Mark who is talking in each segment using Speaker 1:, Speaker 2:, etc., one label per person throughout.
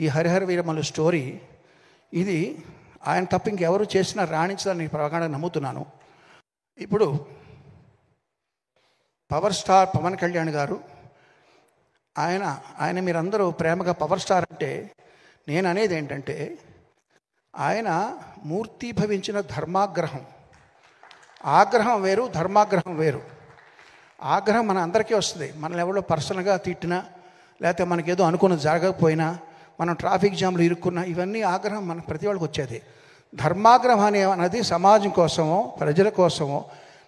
Speaker 1: ఈ హరిహర వీరమల్లు స్టోరీ ఇది ఆయన తప్ప ఇంకెవరు చేసినా రాణించాలని ప్రగాఢంగా నమ్ముతున్నాను. ఇప్పుడు పవర్ స్టార్ పవన్ కళ్యాణ్ గారు ఆయన మీరందరూ ప్రేమగా పవర్ స్టార్ అంటే నేను అనేది ఏంటంటే ఆయన మూర్తీభవించిన ధర్మాగ్రహం. ఆగ్రహం వేరు, ధర్మాగ్రహం వేరు. ఆగ్రహం మన అందరికీ వస్తుంది. మనల్ని ఎవరో పర్సనల్గా తిట్టినా, లేకపోతే మనకేదో అనుకున్నది జరగకపోయినా, మనం ట్రాఫిక్ జామ్లు ఇరుక్కున్నా, ఇవన్నీ ఆగ్రహం మన ప్రతి వాళ్ళకి వచ్చేది. ధర్మాగ్రహం అనేది సమాజం కోసమో, ప్రజల కోసమో,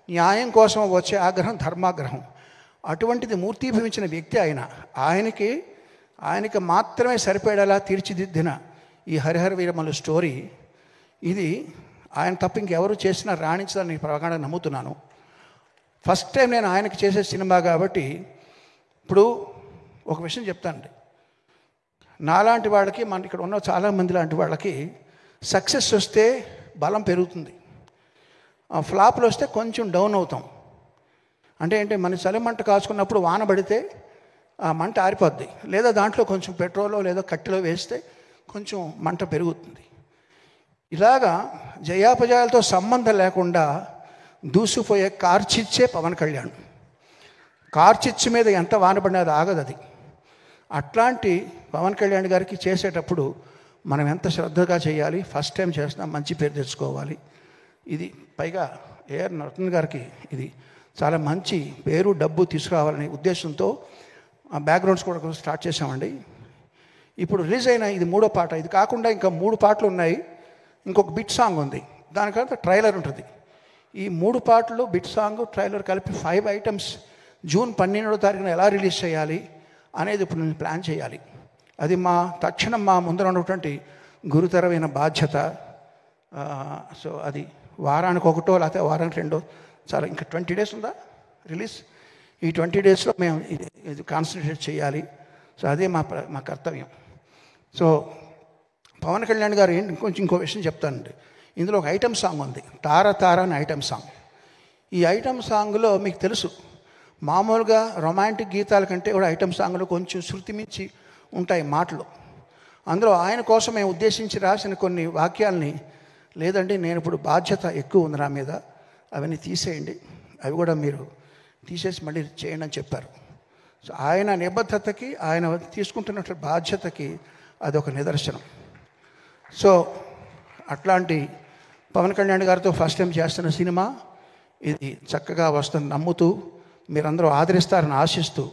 Speaker 1: న్యాయం కోసమో వచ్చే ఆగ్రహం ధర్మాగ్రహం. అటువంటిది మూర్తీభవించిన వ్యక్తి ఆయనకి మాత్రమే సరిపడేలా తీర్చిదిద్దిన ఈ హరిహర వీరమల్లు స్టోరీ ఇది ఆయన తప్ప ఇంకెవరు చేసినా రాణించాలని ప్రగాఢంగా నమ్ముతున్నాను. ఫస్ట్ టైం నేను ఆయనకి చేసే సినిమా కాబట్టి ఇప్పుడు ఒక విషయం చెప్తానండి. నాలాంటి వాళ్ళకి, మన ఇక్కడ ఉన్న చాలామంది లాంటి వాళ్ళకి సక్సెస్ వస్తే బలం పెరుగుతుంది, ఫ్లాప్లు వస్తే కొంచెం డౌన్ అవుతాం. అంటే ఏంటి, మన చలిమంట కాచుకున్నప్పుడు వాన పడితే ఆ మంట ఆరిపోద్ది, లేదా దాంట్లో కొంచెం పెట్రోలో లేదా కట్టెలో వేస్తే కొంచెం మంట పెరుగుతుంది. ఇలాగా జయాపజయాలతో సంబంధం లేకుండా దూసిపోయే కార్చిచ్చే పవన్ కళ్యాణ్. కార్చిచ్చు మీద ఎంత వాన పడినా అది ఆగదు. అది అట్లాంటి పవన్ కళ్యాణ్ గారికి చేసేటప్పుడు మనం ఎంత శ్రద్ధగా చేయాలి. ఫస్ట్ టైం చేస్తున్నాం, మంచి పేరు తెచ్చుకోవాలి. ఇది పైగా ఏఆర్ రత్న గారికి ఇది చాలా మంచి పేరు, డబ్బు తీసుకురావాలనే ఉద్దేశంతో బ్యాక్గ్రౌండ్స్ కూడా స్టార్ట్ చేసామండి. ఇప్పుడు రిలీజ్ అయిన ఇది 3వ పాట. ఇది కాకుండా ఇంకా 3 పాటలు ఉన్నాయి. ఇంకొక బిట్ సాంగ్ ఉంది, దానికంతా ట్రైలర్ ఉంటుంది. ఈ 3 పాటలు, బిట్ సాంగ్, ట్రైలర్ కలిపి 5 ఐటమ్స్ జూన్ 12వ తారీఖున ఎలా రిలీజ్ చేయాలి అనేది ఇప్పుడు నేను ప్లాన్ చేయాలి. అది తక్షణం మా ముందర ఉన్నటువంటి గురుతరమైన బాధ్యత. సో అది వారానికి 1 లేకపోతే వారానికి 2 చాలా, ఇంకా 20 డేస్ ఉందా రిలీజ్. ఈ 20 డేస్లో మేము ఇది కాన్సన్ట్రేట్ చేయాలి. సో అదే మా కర్తవ్యం. సో పవన్ కళ్యాణ్ గారు ఇంకో విషయం చెప్తానండి. ఇందులో ఒక ఐటమ్ సాంగ్ ఉంది, తార తార అని ఐటమ్ సాంగ్. ఈ ఐటమ్ సాంగ్లో మీకు తెలుసు, మామూలుగా రొమాంటిక్ గీతాల కంటే కూడా ఐటమ్ సాంగ్లో కొంచెం శృతి మించి ఉంటాయి మాటలు. అందులో ఆయన కోసం మేము ఉద్దేశించి రాసిన కొన్ని వాక్యాలని, లేదండి నేను ఇప్పుడు బాధ్యత ఎక్కువ ఉంది నా మీద, అవన్నీ తీసేయండి, అవి కూడా మీరు తీసేసి మళ్ళీ చేయండి అని చెప్పారు. సో ఆయన నిబద్ధతకి, ఆయన తీసుకుంటున్న బాధ్యతకి అదొక నిదర్శనం. సో అట్లాంటి పవన్ కళ్యాణ్ గారితో ఫస్ట్ టైం చేస్తున్న సినిమా ఇది చక్కగా వస్తుంది నమ్ముతూ, మీరందరూ ఆదరిస్తారని ఆశిస్తూ,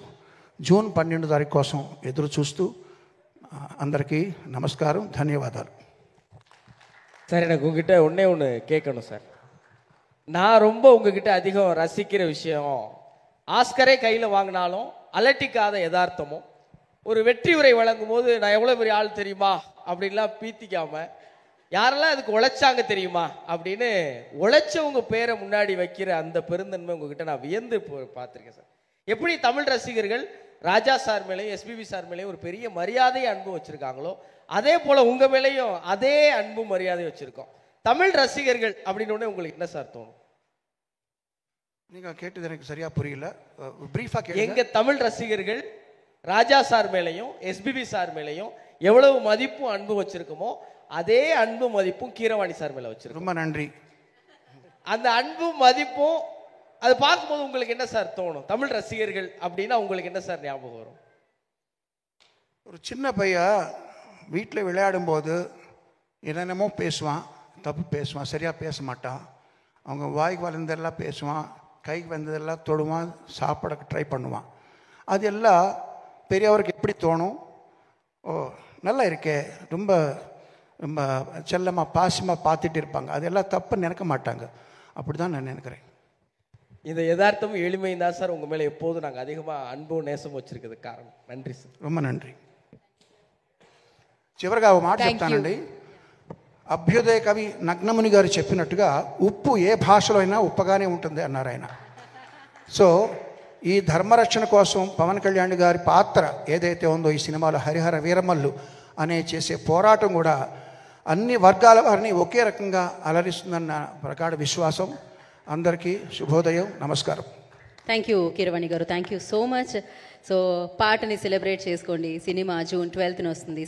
Speaker 1: జూన్ 12వ తారీఖు కోసం ఎదురు చూస్తూ అందరికీ నమస్కారం, ధన్యవాదాలు.
Speaker 2: சார், எனக்கு உங்ககிட்ட ஒன்று கேட்கணும் சார். நான் ரொம்ப உங்ககிட்ட அதிகம் ரசிக்கிற விஷயம், ஆஸ்கரே கையில் வாங்கினாலும் அலட்டிக்காத யதார்த்தமும், ஒரு வெற்றி உரை வழங்கும் போது நான் எவ்வளோ பெரிய ஆள் தெரியுமா அப்படின்லாம் பீத்திக்காம, யாரெல்லாம் அதுக்கு உழைச்சாங்க தெரியுமா அப்படின்னு உழைச்சவங்க பேரை முன்னாடி வைக்கிற அந்த பெருந்தன்மை உங்ககிட்ட நான் வியந்து பார்த்துருக்கேன் சார். எப்படி தமிழ் ரசிகர்கள் ராஜா சார் மேலேயும் எஸ்பிபி சார் மேலேயும் ஒரு பெரிய மரியாதை அன்பும் வச்சுருக்காங்களோ, அதே போல் உங்கள் மேலேயும் அதே அன்பும் மரியாதையும் வச்சுருக்கோம். தமிழ் ரசிகர்கள் அப்படின்னு உங்களுக்கு என்ன சார் தோணும்?
Speaker 1: நீங்கள் கேட்டது எனக்கு சரியாக புரியல, ப்ரீஃபாக கேளுங்க.
Speaker 2: எங்கள் தமிழ் ரசிகர்கள் ராஜா சார் மேலேயும் எஸ்பிபி சார் மேலேயும் எவ்வளவு மதிப்பும் அன்பும் வச்சுருக்கோமோ, அதே அன்பும் மதிப்பும் கீரவாணி சார் மேலே வச்சுருக்கோம்.
Speaker 1: ரொம்ப நன்றி.
Speaker 2: அந்த அன்பும் மதிப்பும் அது பார்க்கும்போது உங்களுக்கு என்ன சார் தோணும்? தமிழ் ரசிகர்கள் அப்படின்னா உங்களுக்கு என்ன சார் ஞாபகம் வரும்?
Speaker 1: ஒரு சின்ன பையன் வீட்டில் விளையாடும்போது என்னென்னமோ பேசுவான், தப்பு பேசுவான், சரியாக பேச மாட்டான். அவங்க வாய்க்கு வளர்ந்ததெல்லாம் பேசுவான், கைக்கு வந்ததெல்லாம் தொடுவான், சாப்பிட ட்ரை பண்ணுவான். அது எல்லாம் பெரியவருக்கு எப்படி தோணும்? ஓ நல்லா இருக்கே, ரொம்ப ரொம்ப செல்லமாக பாசமாக பார்த்துட்டு இருப்பாங்க. அதெல்லாம் தப்பு நினைக்க மாட்டாங்க. அப்படி தான் நான் நினைக்கிறேன்.
Speaker 2: இந்த யதார்த்தமும் எளிமையும் தான் சார் உங்கள் மேலே எப்போதும் நாங்கள் அதிகமாக అன்பు నేసం వచ్చిருக்கிறதுக்கு కారణం. நன்றி సార్.
Speaker 1: ரொம்ப நன்றி. చివరిగా ఒక మాట చెప్తానండి. అభ్యుదయ కవి నగ్నముని గారు చెప్పినట్టుగా ఉప్పు ఏ భాషలో అయినా ఉప్పగానే ఉంటుంది అన్నారు ఆయన. సో ఈ ధర్మరక్షణ కోసం పవన్ కళ్యాణ్ గారి పాత్ర ఏదైతే ఉందో ఈ సినిమాలో హరిహర వీరమల్లు అనే చేసే పోరాటం కూడా అన్ని వర్గాల వారిని ఒకే రకంగా అలరిస్తుందన్న ప్రగాఢ విశ్వాసం. అందరికీ శుభోదయం, నమస్కారం.
Speaker 3: థ్యాంక్ యూ కీరవాణి గారు, thank you so much. So పాటని సెలబ్రేట్ చేసుకోండి. సినిమా జూన్ 12న వస్తుంది.